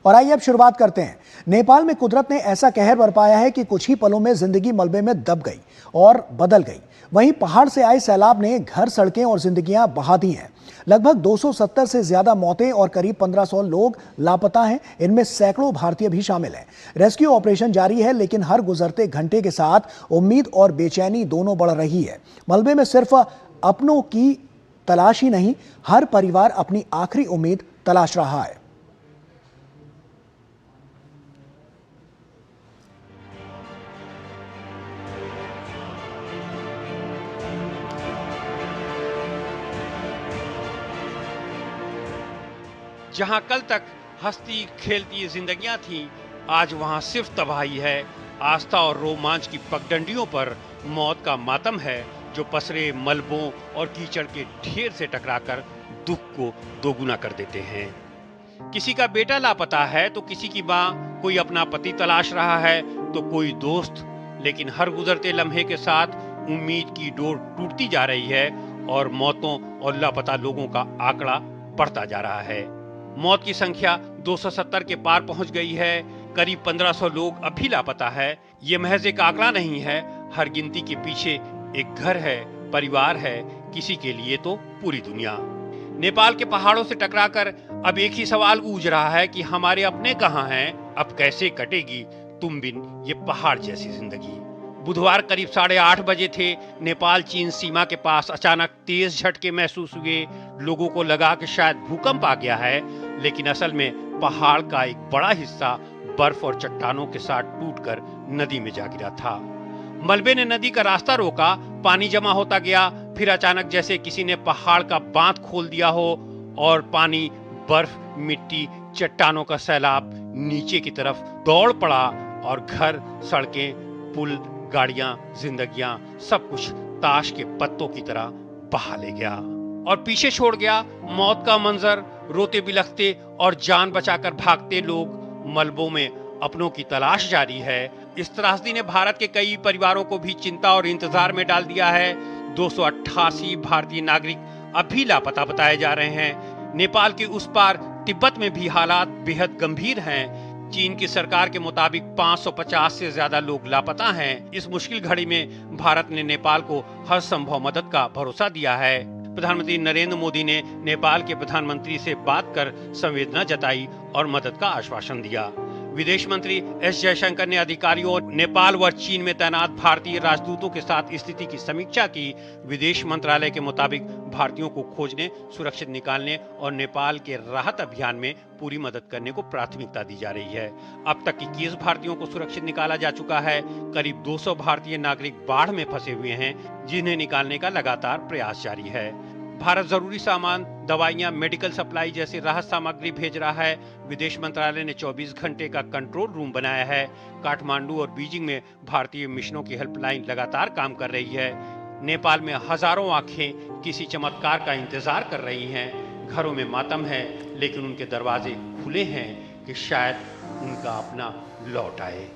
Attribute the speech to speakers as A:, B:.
A: और आइए अब शुरुआत करते हैं। नेपाल में कुदरत ने ऐसा कहर बरपाया है कि कुछ ही पलों में जिंदगी मलबे में दब गई और बदल गई। वहीं पहाड़ से आए सैलाब ने घर, सड़कें और जिंदगियां बहा दी हैं। लगभग 270 से ज्यादा मौतें और करीब 1500 लोग लापता हैं। इनमें सैकड़ों भारतीय भी शामिल हैं। रेस्क्यू ऑपरेशन जारी है, लेकिन हर गुजरते घंटे के साथ उम्मीद और बेचैनी दोनों बढ़ रही है। मलबे में सिर्फ अपनों की तलाश ही नहीं, हर परिवार अपनी आखिरी उम्मीद तलाश रहा है।
B: जहां कल तक हंसती खेलती जिंदगियां थीं, आज वहां सिर्फ तबाही है। आस्था और रोमांच की पगडंडियों पर मौत का मातम है, जो पसरे मलबों और कीचड़ के ढेर से टकराकर दुख को दोगुना कर देते हैं। किसी का बेटा लापता है तो किसी की मां, कोई अपना पति तलाश रहा है तो कोई दोस्त। लेकिन हर गुजरते लम्हे के साथ उम्मीद की डोर टूटती जा रही है और मौतों और लापता लोगों का आंकड़ा बढ़ता जा रहा है। मौत की संख्या 270 के पार पहुंच गई है। करीब 1500 लोग अभी लापता है। ये महज एक आंकड़ा नहीं है, हर गिनती के पीछे एक घर है, परिवार है, किसी के लिए तो पूरी दुनिया। नेपाल के पहाड़ों से टकराकर अब एक ही सवाल गूंज रहा है कि हमारे अपने कहां हैं? अब कैसे कटेगी तुम बिन ये पहाड़ जैसी जिंदगी? बुधवार करीब 8:30 बजे थे। नेपाल चीन सीमा के पास अचानक तेज झटके महसूस हुए। लोगों को लगा कि शायद भूकंप आ गया है, लेकिन असल में पहाड़ का एक बड़ा हिस्सा बर्फ और चट्टानों के साथ टूटकर नदी में जा गिरा था। मलबे ने नदी का रास्ता रोका, पानी जमा होता गया। फिर अचानक जैसे किसी ने पहाड़ का बांध खोल दिया हो और पानी, बर्फ, मिट्टी, चट्टानों का सैलाब नीचे की तरफ दौड़ पड़ा और घर, सड़कें, पुल, गाड़ियां, जिंदगियां, सब कुछ ताश के पत्तों की तरह बहा ले गया और पीछे छोड़ गया मौत का मंजर। रोते बिलखते और जान बचाकर भागते लोग। मलबों में अपनों की तलाश जारी है। इस त्रासदी ने भारत के कई परिवारों को भी चिंता और इंतजार में डाल दिया है। 288 भारतीय नागरिक अभी लापता बताए जा रहे हैं। नेपाल के उस पार तिब्बत में भी हालात बेहद गंभीर हैं। चीन की सरकार के मुताबिक 550 से ज्यादा लोग लापता हैं। इस मुश्किल घड़ी में भारत ने नेपाल को हर संभव मदद का भरोसा दिया है। प्रधानमंत्री नरेंद्र मोदी ने नेपाल के प्रधानमंत्री से बात कर संवेदना जताई और मदद का आश्वासन दिया। विदेश मंत्री एस जयशंकर ने अधिकारियों और नेपाल व चीन में तैनात भारतीय राजदूतों के साथ स्थिति की समीक्षा की। विदेश मंत्रालय के मुताबिक भारतीयों को खोजने, सुरक्षित निकालने और नेपाल के राहत अभियान में पूरी मदद करने को प्राथमिकता दी जा रही है। अब तक 21 भारतीयों को सुरक्षित निकाला जा चुका है। करीब 200 भारतीय नागरिक बाढ़ में फंसे हुए हैं, जिन्हें निकालने का लगातार प्रयास जारी है। भारत जरूरी सामान, दवाइयां, मेडिकल सप्लाई जैसी राहत सामग्री भेज रहा है। विदेश मंत्रालय ने 24 घंटे का कंट्रोल रूम बनाया है। काठमांडू और बीजिंग में भारतीय मिशनों की हेल्पलाइन लगातार काम कर रही है। नेपाल में हजारों आंखें किसी चमत्कार का इंतजार कर रही हैं। घरों में मातम है, लेकिन उनके दरवाजे खुले हैं कि शायद उनका अपना लौट आए।